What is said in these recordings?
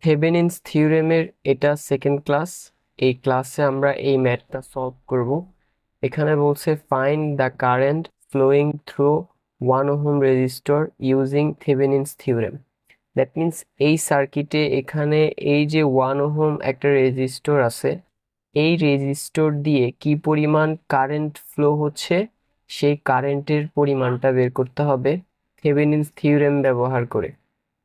থেভেনিনস থিওরেমের এটা second class. এই ক্লাসে আমরা এই ম্যাথটা সলভ করব। এখানে বলছে find the current flowing through 1 ohm resistor using Thevenin's theorem. That means এই সার্কিটে এখানে এই যে 1 ওহম একটা রেজিস্টর আছে, এই রেজিস্টর দিয়ে কি পরিমাণ কারেন্ট ফ্লো হচ্ছে সেই কারেন্টের পরিমাণটা বের করতে হবে থেভেনিনস থিওরেম ব্যবহার করে।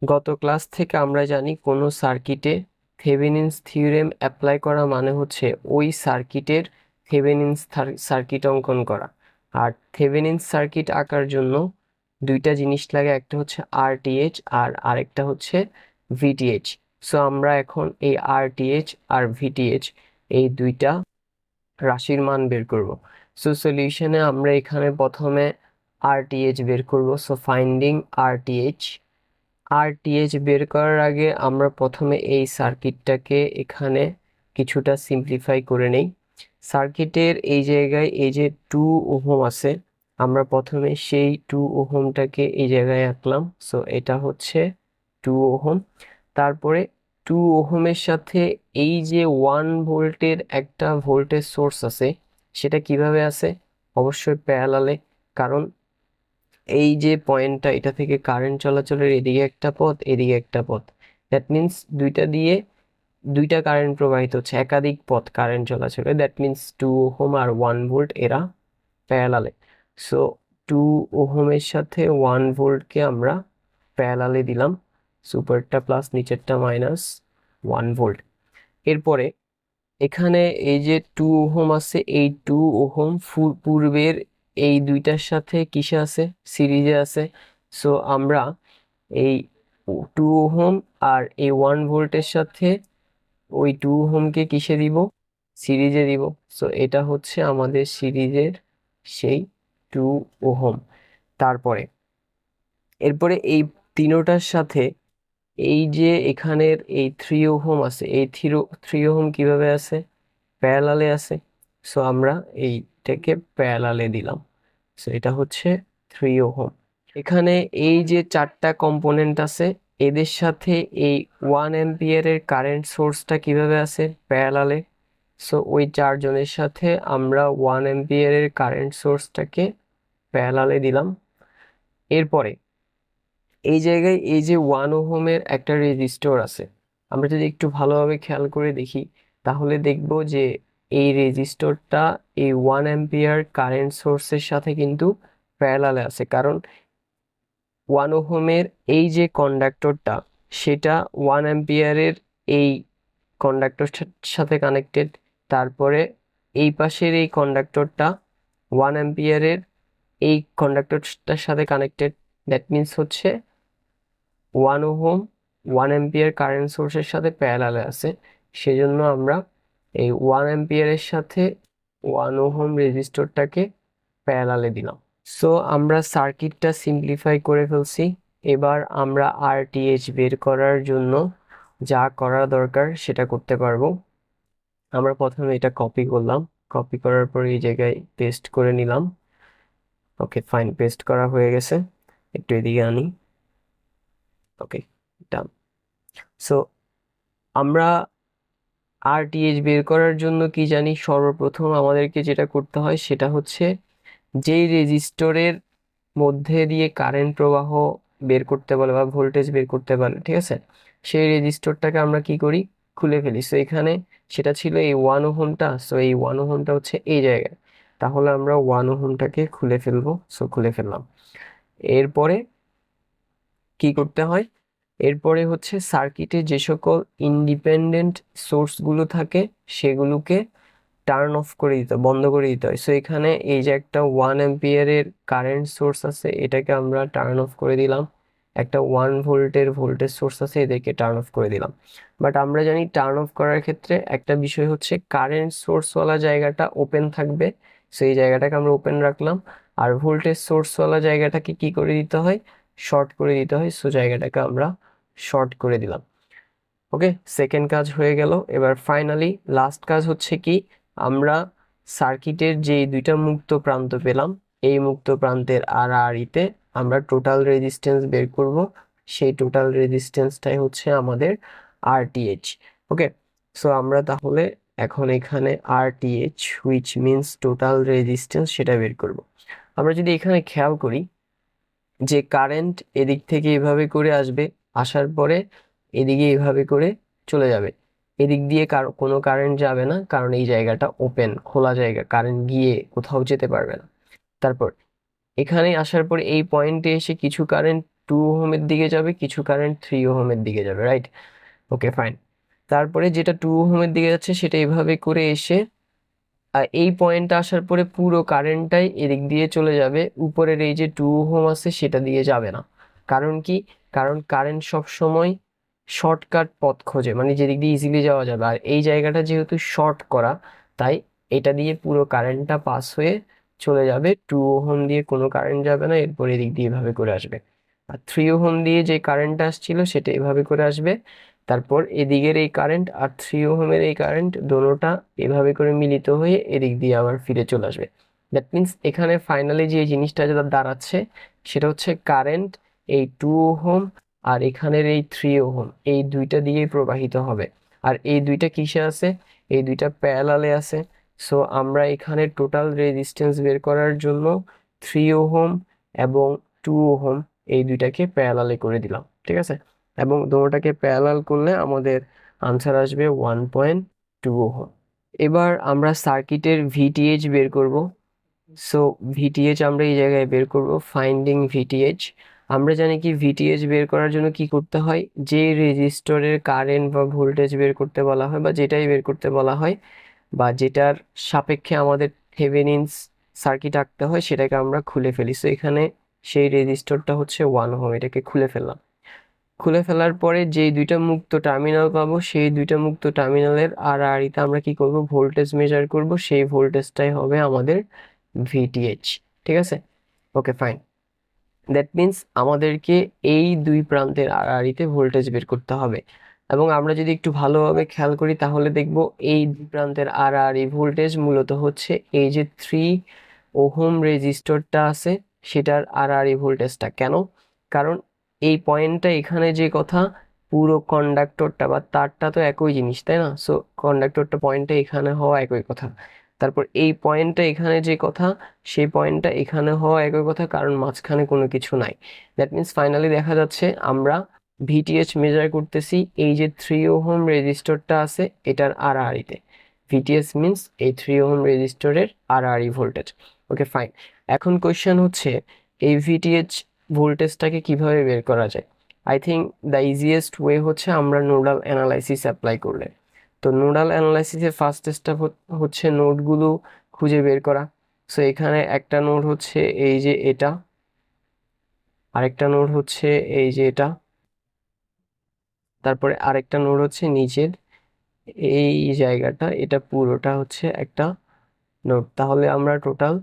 গত ক্লাস থেকে আমরা জানি কোনো সার্কিটে থেভেনিনস থিওরেম অ্যাপ্লাই করা মানে হচ্ছে ওই সার্কিটের থেভেনিনস সার্কিট অঙ্কন করা। আর থেভেনিনস সার্কিট আঁকার জন্য দুইটা জিনিস লাগে, একটা হচ্ছে আরটিএইচ আর আরেকটা হচ্ছে ভিটিএইচ। সো আমরা এখন এই আরটিএইচ আর ভিটিএইচ এই দুইটা রাশির মান বের করব। সো সলিউশনে আমরা এখানে প্রথমে আরটিএইচ বের করব। So finding আরটিএইচ। আরটিএইচ বের করার আগে আমরা প্রথমে এই সার্কিটটাকে এখানে কিছুটা সিম্পলিফাই করে নেই। সার্কিটের এই জায়গায় এই যে 2 ওহম আছে, আমরা প্রথমে সেই 2 ওহমটাকে এই জায়গায় আঁকলাম। সো এটা হচ্ছে 2 ওহম। তারপরে 2 ওহমের সাথে এই যে 1 ভোল্টের একটা ভোল্টেজ সোর্স আছে, সেটা কিভাবে আছে? অবশ্যই প্যারালালে। কারণ এই যে পয়েন্টটা, এটা থেকে কারেন্ট চলাচলের এদিকে একটা পথ, এদিকে একটা পথ। দ্যাট মিন্স দুইটা দিয়ে দুইটা কারেন্ট প্রবাহিত হচ্ছে, একাধিক পথ কারেন্ট চলাচলে। দ্যাট মিন্স 2 ওহম আর 1 ভোল্ট এরা প্যারালালে। সো 2 ওহমের সাথে 1 ভোল্টকে আমরা প্যারালালে দিলাম। সুপারটা প্লাস নিচেরটা মাইনাস 1 ভোল্ট। এরপরে এখানে এই যে 2 ওহম আছে, এই 2 ওহম পূর্বের এই দুইটার সাথে কিসে আছে? সিরিজে আছে। সো আমরা এই 2 ওহম আর এই 1 ভোল্টের সাথে ওই 2 ওহমকে কিসে দিব? সিরিজে দিব। সো এটা হচ্ছে আমাদের সিরিজের সেই 2 ওহম। তারপরে এরপরে এই তিনোটার সাথে এই যে এখানের এই 3 ওহম আছে, এই 3 ওহম কিভাবে আছে? প্যারালালে আছে। সো আমরা এইটাকে প্যারালালে দিলাম। সো এটা হচ্ছে 3 ওহম। এখানে এই যে 4টা কম্পোনেন্ট আছে, এদের সাথে এই 1 অ্যাম্পিয়ারের কারেন্ট সোর্সটা কিভাবে আছে? প্যারালালে। সো ওই 4জনের সাথে আমরা 1 অ্যাম্পিয়ারের কারেন্ট সোর্সটাকে প্যারালালে দিলাম। এরপরে এই জায়গায় এই যে 1 ওহমের একটা রেজিস্টর আছে, আমরা যদি একটু ভালোভাবে খেয়াল করে দেখি তাহলে দেখব যে এই রেজিস্টরটা এই 1 অ্যাম্পিয়ার কারেন্ট সোর্সের সাথে কিন্তু প্যারালালে আছে। কারণ 1 ওহমের এই যে কন্ডাক্টরটা, সেটা 1 অ্যাম্পিয়ারের এই কন্ডাক্টরটার সাথে কানেক্টেড। তারপরে এই পাশের এই কন্ডাক্টরটা 1 অ্যাম্পিয়ারের এই কন্ডাক্টরটার সাথে কানেক্টেড। দ্যাট মিন্স হচ্ছে 1 ওহম 1 অ্যাম্পিয়ার কারেন্ট সোর্সের সাথে প্যারালালে আছে। সেজন্য আমরা এই 1 অ্যাম্পিয়ারের সাথে 1 ওহম রেজিস্টরটাকে প্যারালালে দিলাম। সো আমরা সার্কিটটা সিম্পলিফাই করে ফেলছি। এবার আমরা আরটিএইচ বের করার জন্য যা করা দরকার সেটা করতে পারবো। আমরা প্রথমে এটা কপি করলাম, কপি করার পর এই জায়গায় পেস্ট করে নিলাম। ওকে ফাইন, পেস্ট করা হয়ে গেছে। একটু এদিকে আনি। ওকে, ডান। সো আমরা আরটিএইচ বের করার জন্য কি জানি? সর্বপ্রথম আমাদেরকে যেটা করতে হয় সেটা হচ্ছে যেই রেজিস্টরের মধ্যে দিয়ে কারেন্ট প্রবাহ বের করতে বলে বা ভোল্টেজ বের করতে বলে, ঠিক আছে, সেই রেজিস্টরটাকে আমরা কি করি? খুলে ফেলি। সো এখানে সেটা ছিল এই 1 ওহমটা। সো এই 1 ওহমটা হচ্ছে এই জায়গায়। তাহলে আমরা 1 ওহমটাকে খুলে ফেলবো। সো খুলে ফেললাম। এরপরে কি করতে হয়? এরপরে হচ্ছে সার্কিটে যে সকল ইন্ডিপেন্ডেন্ট সোর্সগুলো থাকে সেগুলোকে টার্ন অফ করে দিতে, বন্ধ করে দিতে হয়। সো এখানে এই যে একটা 1 অ্যাম্পিয়ারের কারেন্ট সোর্স আছে, এটাকে আমরা টার্ন অফ করে দিলাম। একটা 1 ভোল্টের ভোল্টেজ সোর্স আছে, এদেরকে টার্ন অফ করে দিলাম। বাট আমরা জানি টার্ন অফ করার ক্ষেত্রে একটা বিষয় হচ্ছে কারেন্ট সোর্সওয়ালা জায়গাটা ওপেন থাকবে। সো এই জায়গাটাকে আমরা ওপেন রাখলাম। আর ভোল্টেজ সোর্সওয়ালা জায়গাটাকে কি করে দিতে হয়? শর্ট করে দিতে হয়। সো জায়গাটাকে আমরা শর্ট করে দিলাম। ওকে, সেকেন্ড কাজ হয়ে গেল। এবার ফাইনালি লাস্ট কাজ হচ্ছে কি? আমরা সার্কিটের যে দুইটা মুক্ত প্রান্ত পেলাম, এই মুক্ত প্রান্তের আড়াআড়িতে আমরা টোটাল রেজিস্ট্যান্স বের করব। সেই টোটাল রেজিস্ট্যান্সটাই হচ্ছে আমাদের RTH। ওকে, সো আমরা তাহলে এখন এখানে RTH which means total resistance সেটা বের করব। আমরা যদি এখানে খেয়াল করি যে কারেন্ট এদিক থেকে এভাবে করে আসবে, আসার পরে এদিকে এভাবে করে চলে যাবে, এদিক দিয়ে কোনো কারেন্ট যাবে না, কারণ এই জায়গাটা ওপেন খোলা জায়গা, কারেন্ট গিয়ে কোথাও যেতে পারবে না। তারপর এখানে আসার পরে এই পয়েন্টে এসে কিছু কারেন্ট 2 ওহমের দিকে যাবে, কিছু কারেন্ট 3 ওহমের দিকে যাবে, রাইট? Okay fine. তারপরে যেটা 2 ওহমের দিকে যাচ্ছে সেটা এভাবে করে এসে আর এই পয়েন্টে আসার পরে পুরো কারেন্টটাই এদিক দিয়ে চলে যাবে, উপরের এই যে 2 ওহম আছে সেটা দিয়ে যাবে না। কারণ কি? কারণ কারেন্ট সব সময় শর্টকাট পথ খোঁজে, মানে যেদিক দিয়ে ইজিলি যাওয়া যাবে, আর এই জায়গাটা যেহেতু শর্ট করা, তাই এটা দিয়ে পুরো কারেন্টটা পাস হয়ে চলে যাবে। 2 ওহম দিয়ে কোনো কারেন্ট যাবে না, এরপর এদিক দিয়ে এভাবে করে আসবে। আর 3 ওহম দিয়ে যে কারেন্টটা আসছিল সেটা এভাবে করে আসবে। তারপর এদিকের এই কারেন্ট আর 3 ওহমের এই কারেন্ট দোনোটা এভাবে করে মিলিত হয়ে এদিক দিয়ে আবার ফিরে চলে আসবে। দ্যাট মিনস এখানে ফাইনালি যে জিনিসটা যেটা দাঁড়াচ্ছে সেটা হচ্ছে কারেন্ট এই 2 ওহম আর এখানের এই 3 ওহম এই দুইটা দিয়েই প্রবাহিত হবে। আর এই দুইটা কিসে আছে? এই দুইটা প্যারালালে আছে। সো আমরা এখানে টোটাল রেজিস্ট্যান্স বের করার জন্য 3 ওহম এবং 2 ওহম এই দুইটাকে প্যারালালে করে দিলাম, ঠিক আছে? এবং দুটোটাকে প্যারালাল করলে আমাদের আনসার আসবে 1.2 ওহম। এবার আমরা সার্কিটের ভিটিএইচ বের করব। সো ভিটিএইচ আমরা এই জায়গায় বের করব, ফাইন্ডিং ভিটিএইচ। আমরা জানি কি ভিটিএইচ বের করার জন্য কি করতে হয়, যে রেজিস্টরের কারেন্ট বা ভোল্টেজ বের করতে বলা হয় বা যেটাই বের করতে বলা হয় বা যেটার সাপেক্ষে আমাদের থেভেনিনস সার্কিট আঁকতে হয় সেটাকে আমরা খুলে ফেলি। সো এখানে সেই রেজিস্টরটা হচ্ছে 1 ওহম, এটাকে খুলে ফেললাম। খুলে ফেলার পরে যেই দুইটা মুক্ত টার্মিনাল পাবো সেই দুইটা মুক্ত টার্মিনালের আড়াআড়িতে আমরা কি করব, ভোল্টেজ মেজার করব, সেই ভোল্টেজটাই হবে আমাদের ভিটিএইচ, ঠিক আছে? Okay fine. দ্যাট মিন্স আমাদেরকে এই দুই প্রান্তের আড়াআড়িতে ভোল্টেজ বের করতে হবে। এবং আমরা যদি একটু ভালোভাবে খেয়াল করি তাহলে দেখব এই দুই প্রান্তের আড়াআড়ি ভোল্টেজ মূলত হচ্ছে এই যে 3 ওহম রেজিস্টরটা আছে সেটার আড়াআড়ি ভোল্টেজটা। কেন? কারণ এই পয়েন্টটা এখানে যে কথা, পুরো কন্ডাক্টরটা বা তারটা তো একই জিনিস, তাই না? সো কন্ডাক্টরটা পয়েন্টটা এখানে হওয়া একই কথা। তারপর এই পয়েন্টটা এখানে যে কথা, সেই পয়েন্টটা এখানে হওয়া একই কথা, কারণ মাঝখানে কোনো কিছু নাই। দ্যাট মিন্স ফাইনালি দেখা যাচ্ছে আমরা ভিটিএইচ মেজার করতেছি এই যে 3 ওহম রেজিস্টরটা আছে এটার আড়াআড়িতে। ভিটিএস মিন্স এই 3 ওহম রেজিস্টরের আড়াআড়ি ভোল্টেজ। Okay fine. এখন কোয়েশ্চেন হচ্ছে এই ভিটিএইচ ভোল্টেজটাকে কিভাবে বের করা যায়? I think the easiest way হচ্ছে আমরা নোডাল অ্যানালাইসিস অ্যাপ্লাই করলে। তো নোডাল অ্যানালাইসিসের ফার্স্ট স্টেপ হচ্ছে নোডগুলো খুঁজে বের করা। সো এখানে একটা নোড হচ্ছে এই যে এটা, আরেকটা নোড হচ্ছে এই যে এটা, তারপরে আরেকটা নোড হচ্ছে নিচের এই জায়গাটা, এটা পুরোটা হচ্ছে একটা নোড। তাহলে আমরা টোটাল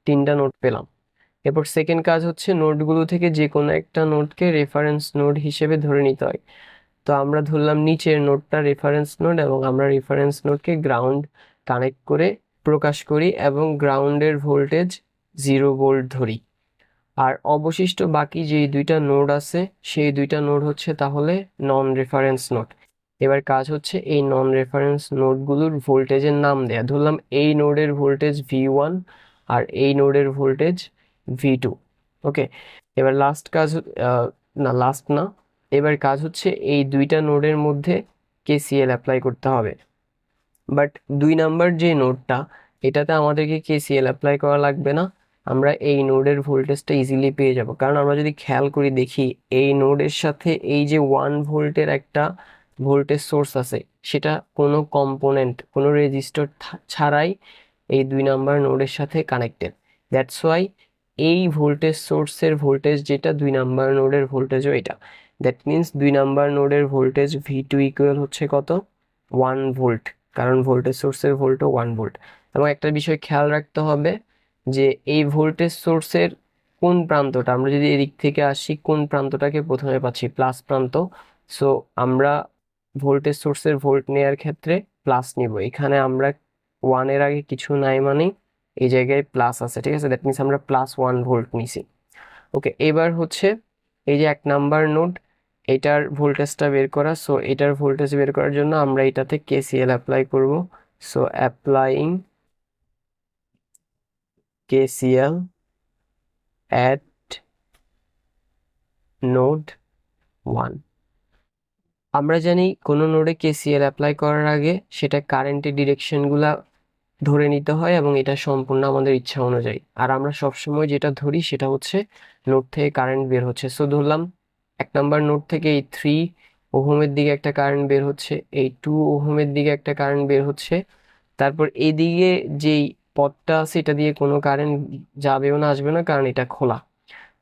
3টা নোড পেলাম। এরপর সেকেন্ড কাজ হচ্ছে নোডগুলো থেকে যে কোনো একটা নোডকে রেফারেন্স নোড হিসেবে ধরে নিতে হয়। তো আমরা ধরলাম নিচের নোডটা রেফারেন্স নোড এবং আমরা রেফারেন্স নোডকে গ্রাউন্ড কানেক্ট করে প্রকাশ করি এবং গ্রাউন্ডের ভোল্টেজ 0 ভোল্ট ধরি। আর অবশিষ্ট বাকি যে দুইটা নোড আছে সেই দুইটা নোড হচ্ছে তাহলে নন রেফারেন্স নোড। এবার কাজ হচ্ছে এই নন রেফারেন্স নোডগুলোর ভোল্টেজের নাম দেয়া। ধরলাম এই নোডের ভোল্টেজ V1 আর এই নোডের ভোল্টেজ V2। ওকে, এবার লাস্ট কাজ না লাস্ট না, এবার কাজ হচ্ছে এই দুইটা নোডের মধ্যে কেসিএল অ্যাপ্লাই করতে হবে। বাট 2 নাম্বার যে নোডটা, এটাতে আমাদেরকে কেসিএল অ্যাপ্লাই করা লাগবে না। আমরা এই নোডের ভোল্টেজটা ইজিলি পেয়ে যাব, কারণ আমরা যদি খেয়াল করি দেখি এই নোডের সাথে এই যে 1 ভোল্টের একটা ভোল্টেজ সোর্স আছে, সেটা কোনো কম্পোনেন্ট কোনো রেজিস্টর ছাড়াই এই 2 নাম্বার নোডের সাথে কানেক্টেড। দ্যাটস ওয়াই এই ভোল্টেজ সোর্সের ভোল্টেজ যেটা 2 নাম্বার নোডের ভোল্টেজও এটা। দ্যাট মিনস 2 নাম্বার নোডের ভোল্টেজ V2 ইকুয়াল হচ্ছে কত? 1 ভোল্ট, কারণ ভোল্টেজ সোর্সের ভোল্টও 1 ভোল্ট। এবং একটা বিষয় খেয়াল রাখতে হবে যে এই ভোল্টেজ সোর্সের কোন প্রান্তটা, আমরা যদি এদিক থেকে আসি কোন প্রান্তটাকে প্রথমে পাচ্ছি? প্লাস প্রান্ত। সো আমরা ভোল্টেজ সোর্সের ভোল্ট নেওয়ার ক্ষেত্রে প্লাস নিব। এখানে আমরা 1-এর আগে কিছু নাই মানে এই জায়গায় প্লাস আছে, ঠিক আছে? দ্যাট মিনস আমরা +1 ভোল্ট নিছি। ওকে, এবার হচ্ছে এই যে 1 নাম্বার নোড, এটার ভোল্টেজটা বের করা। সো এটার ভোল্টেজ বের করার জন্য আমরা এটাতে কেসিএল অ্যাপ্লাই করব। So applying KCL at node 1। আমরা জানি কোনো নোডে কেসিএল অ্যাপ্লাই করার আগে সেটা কারেন্টের ডিরেকশনগুলা ধরে নিতে হয় এবং এটা সম্পূর্ণ আমাদের ইচ্ছা অনুযায়ী। আর আমরা সবসময় যেটা ধরি সেটা হচ্ছে নোড থেকে কারেন্ট বের হচ্ছে। সো ধরলাম 1 নাম্বার নোড থেকে এই 3 ওহমের দিকে একটা কারেন্ট বের হচ্ছে, এই 2 ওহমের দিকে একটা কারেন্ট বের হচ্ছে। তারপর এইদিকে যেই পথটা আছে এটা দিয়ে কোনো কারেন্ট যাবেও না আসবে না, কারণ এটা খোলা।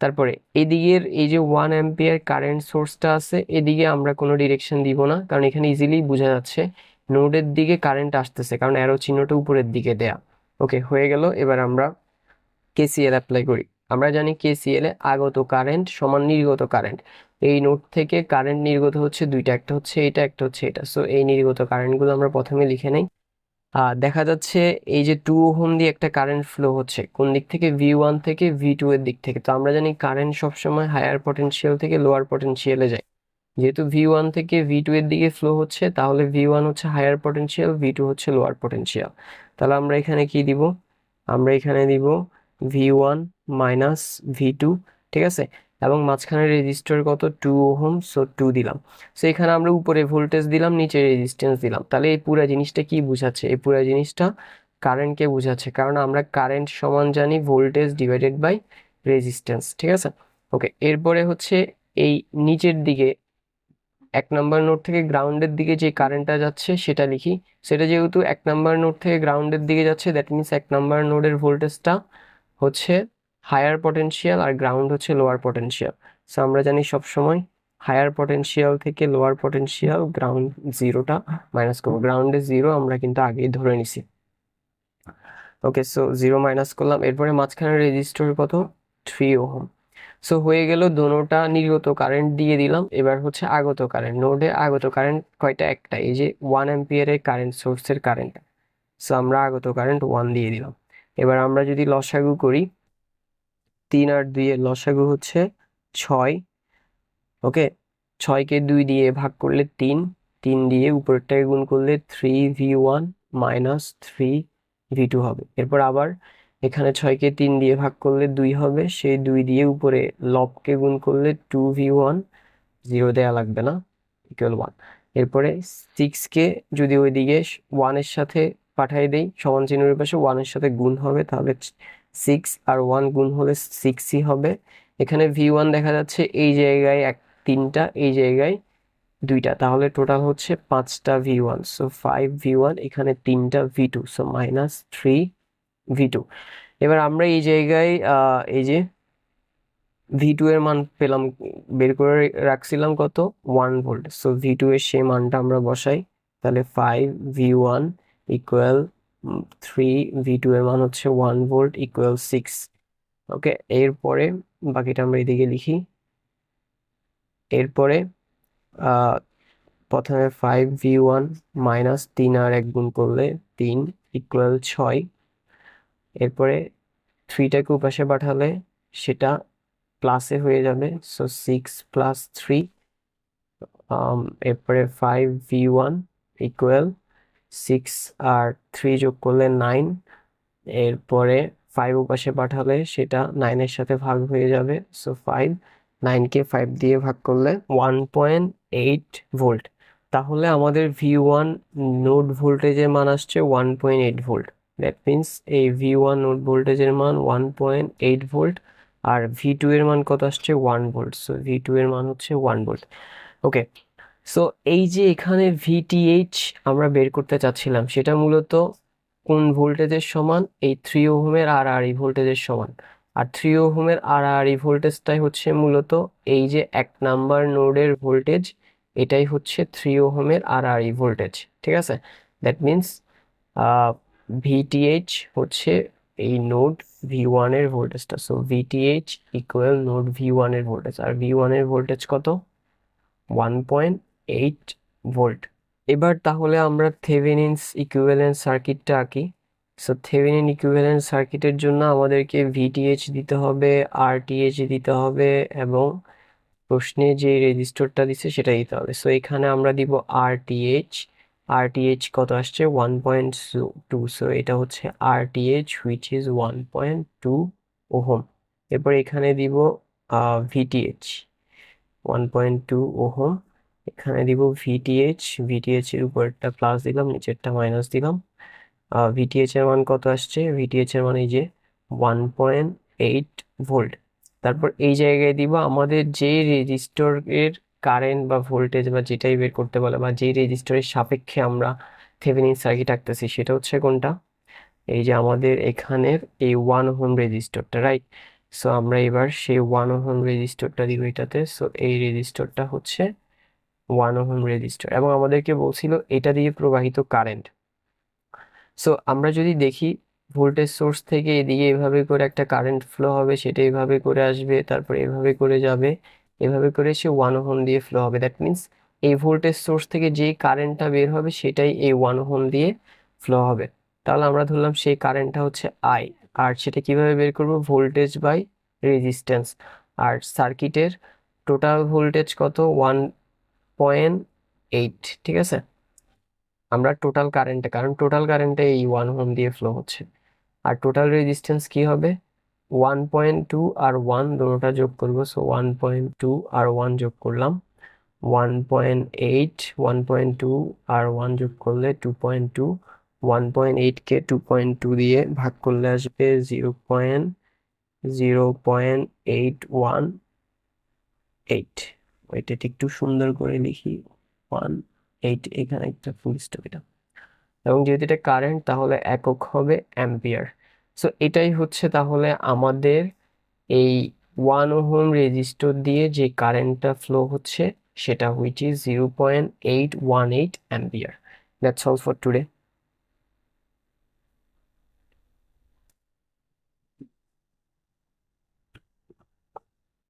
তারপরে এদিকের এই যে 1 অ্যাম্পিয়ার কারেন্ট সোর্সটা আছে, এদিকে আমরা কোনো ডিরেকশন দিব না, কারণ এখানে ইজিলি বোঝা যাচ্ছে নোডের দিকে কারেন্ট আসতেছে, কারণ অ্যারো চিহ্নটা উপরের দিকে দেয়া। ওকে, হয়ে গেল। এবার আমরা কেসিএল অ্যাপ্লাই করি। আমরা জানি কেসিএল এ আগত কারেন্ট সমান নির্গত কারেন্ট। এই নোড থেকে কারেন্ট নির্গত হচ্ছে দুইটা, একটা হচ্ছে এটা, একটা হচ্ছে এটা। সো এই নির্গত কারেন্টগুলো আমরা প্রথমে লিখে নেই। দেখা যাচ্ছে এই যে 2 ওহম দিয়ে একটা কারেন্ট ফ্লো হচ্ছে কোন দিক থেকে, V1 থেকে V2 এর দিক থেকে। তো আমরা জানি কারেন্ট সবসময় হায়ার পটেনশিয়াল থেকে লোয়ার পটেনশিয়ালে যায়। যেহেতু V1 থেকে V2 এর দিকে ফ্লো হচ্ছে, তাহলে V1 হচ্ছে হায়ার পটেনশিয়াল, V2 হচ্ছে লোয়ার পটেনশিয়াল। তাহলে আমরা এখানে কি দিব? আমরা এখানে দিব V1 মাইনাস V2, ঠিক আছে। এবং মাঝখানে রেজিস্টার কত, 2 ওহম, সো 2 দিলাম। সো এখানে আমরা উপরে ভোল্টেজ দিলাম, নিচে রেজিস্ট্যান্স দিলাম। তাহলে এই পুরো জিনিসটা কি বুঝাচ্ছে? এই পুরো জিনিসটা কারেন্টকে বুঝাচ্ছে, কারণ আমরা কারেন্ট সমান জানি ভোল্টেজ ডিভাইডেড বাই রেজিস্ট্যান্স, ঠিক আছে। ওকে, এরপরে হচ্ছে এই নিচের দিকে 1 নাম্বার নোড থেকে গ্রাউন্ডের দিকে যে কারেন্টটা যাচ্ছে সেটা লিখি। সেটা যেহেতু 1 নাম্বার নোড থেকে গ্রাউন্ডের দিকে যাচ্ছে, দ্যাট মিনস 1 নাম্বার নোডের ভোল্টেজটা হচ্ছে হায়ার পটেনশিয়াল আর গ্রাউন্ড হচ্ছে লোয়ার পটেনশিয়াল। সো আমরা জানি সবসময় হায়ার পটেনশিয়াল থেকে লোয়ার পটেনশিয়াল গ্রাউন্ড জিরোটা মাইনাস করবো। গ্রাউন্ডে জিরো আমরা কিন্তু আগেই ধরে নিছি। ওকে, সো জিরো মাইনাস করলাম। এরপরে মাঝখানে রেজিস্টর কত, 3 ওহম। সো হয়ে গেল, দোনোটা নির্গত কারেন্ট দিয়ে দিলাম। এবার হচ্ছে আগত কারেন্ট। নোডে আগত কারেন্ট কয়টা? একটা, এই যে 1 অ্যাম্পিয়ারের কারেন্ট সোর্সের কারেন্ট। সো আমরা আগত কারেন্ট 1 দিয়ে দিলাম। এবার আমরা যদি লসাগু করি, 3 আর 2 এর লসাগু হচ্ছে 6। ওকে, 6কে 2 দিয়ে ভাগ করলে 3, 3 দিয়ে উপরেরটাকে গুণ করলে 3V1 মাইনাস 3V2 হবে। এরপর আবার এখানে 6কে 3 দিয়ে ভাগ করলে 2 হবে, সেই 2 দিয়ে উপরে লবকে গুণ করলে 2V1, 0 দেয়া লাগবে না, ইকুয়াল 1। এরপরে 6কে যদি ওইদিকে 1 এর সাথে পাঠাই দেই, সমান চিহ্নের পাশে 1 এর সাথে গুণ হবে, তাহলে 6 আর 1 গুণ হলে 6ই হবে। এখানে V1 দেখা যাচ্ছে এই জায়গায় 3টা, এই জায়গায় 2টা, তাহলে টোটাল হচ্ছে 5টা V1। সো 5V1, এখানে 3টা V2, সো মাইনাস 3V2। এবার আমরা এই জায়গায় এই যে V2 এর মান পেলাম, বের করে রাখছিলাম কত, 1 ভোল্ট। সো V2 এর সেই মানটা আমরা বসাই, তাহলে 5V1 ইকুয়াল 3V2 এর মান হচ্ছে 1 ভোল্ট ইকুয়াল 6। ওকে, এরপরে বাকিটা আমরা এদিকে লিখি। এরপরে প্রথমে 5V1 মাইনাস 3 আর 1 গুণ করলে 3 ইকুয়াল 6। এরপরে 3টাকে উপাশে পাঠালে সেটা প্লাসে হয়ে যাবে, সো 6 প্লাস 3। এরপরে 5V1 ইকুয়াল 6 আর 3 যোগ করলে 9। এরপরে 5 উপাশে পাঠালে সেটা 9 এর সাথে ভাগ হয়ে যাবে, সো 5, 9কে 5 দিয়ে ভাগ করলে 1.8 ভোল্ট। তাহলে আমাদের V1 নোড ভোল্টেজের মান আসছে 1.8 ভোল্ট। দ্যাট মিনস এই V1 নোড ভোল্টেজের মান 1.8 ভোল্ট, আর V2 এর মান কত আসছে, 1 ভোল্ট। সো V2 এর মান হচ্ছে 1 ভোল্ট। ওকে, সো এই যে এখানে VTH আমরা বের করতে চাচ্ছিলাম, সেটা মূলত কোন ভোল্টেজের সমান, এই 3 ওহমের আড়াআড়ি ভোল্টেজের সমান। আর 3 ওহমের আড়াআড়ি ভোল্টেজটাই হচ্ছে মূলত এই যে 1 নাম্বার নোডের ভোল্টেজ, এটাই হচ্ছে 3 ওহমের আড়াআড়ি ভোল্টেজ, ঠিক আছে। দ্যাট মিনস VTH হচ্ছে এই নোড V1 এর ভোল্টেজটা। So VTH equal node V1 এর ভোল্টেজ, আর V1 এর ভোল্টেজ কত, 1.8 ভোল্ট। এবার তাহলে আমরা থেভেনিনস ইকুইভ্যালেন্ট সার্কিটটা আঁকি। সো থেভেনিন ইকুইভ্যালেন্ট সার্কিটের জন্য আমাদেরকে VTH দিতে হবে, RTH দিতে হবে এবং প্রশ্নে যে রেজিস্টরটা দিছে সেটা দিতে হবে। সো এখানে আমরা দিব আরটিএইচ কত আসছে 1.2, সো এটা হচ্ছে আরটিএইচ হুইচ ইজ 1.2 ওহম। এরপর এখানে দিব ভিটিএইচ 1.2 ওহম, এখানে দিব ভিটিএইচ এর উপরটা প্লাস দিলাম, নিচেরটা মাইনাস দিলাম। ভিটিএইচ এর মান কত আসছে, ভিটিএইচ এর মান এই যে 1.8 ভোল্ট। তারপর এই জায়গায় দিব আমাদের যে রেজিস্টরের কারেন্ট বা ভোল্টেজ বা যেটাই বের করতে বলে, বা যে রেজিস্টরের সাপেক্ষে আমরা থেভেনিন সার্কিট আঁকতেছি, সেটা হচ্ছে কোনটা, এই যে আমাদের এখানের এই 1 ওহম রেজিস্টরটা, রাইট। সো আমরা এবার সেই 1 ওহম রেজিস্টরটা দিব এটাতে। সো এই রেজিস্টরটা হচ্ছে 1 ওহম রেজিস্টর, এবং আমাদেরকে বলছিল এটা দিয়ে প্রবাহিত কারেন্ট। সো আমরা যদি দেখি ভোল্টেজ সোর্স থেকে এদিকে এভাবে করে একটা কারেন্ট ফ্লো হবে, সেটা এভাবে করে আসবে, তারপর এভাবে করে যাবে, এভাবে করে সে 1 ওহম দিয়ে ফ্লো হবে। দ্যাট মিনস এই ভোল্টেজ সোর্স থেকে যে কারেন্টটা বের হবে সেটাই এই 1 ওহম দিয়ে ফ্লো হবে। তাহলে আমরা ধরলাম সেই কারেন্টটা হচ্ছে আই, আর সেটা কিভাবে বের করব, ভোল্টেজ বাই রেজিস্ট্যান্স। আর সার্কিটের টোটাল ভোল্টেজ কত, 1.8, ঠিক আছে। আমরা টোটাল কারেন্টে, কারণ টোটাল কারেন্টে এই 1 ওহম দিয়ে ফ্লো হচ্ছে। আর টোটাল রেজিস্ট্যান্স কি হবে, 1.2 আর 1 দুটোটা যোগ করবো। সো 1.2 আর 1 যোগ করলাম 1.8, 1.2 আর 1 যোগ করলে 2.2, 1.8 কে 2.2 দিয়ে ভাগ করলে আসবে 0.0818। এটা একটু সুন্দর করে লিখি, 1.8, এখানে একটা ফুল স্টপ এটা। এবং যেহেতু এটা কারেন্ট তাহলে একক হবে অ্যাম্পিয়ার। সো এটাই হচ্ছে তাহলে আমাদের এই 1 ওহম রেজিস্টর দিয়ে যে কারেন্টটা ফ্লো হচ্ছে সেটা, which is 0.818 ampere. That's all for today.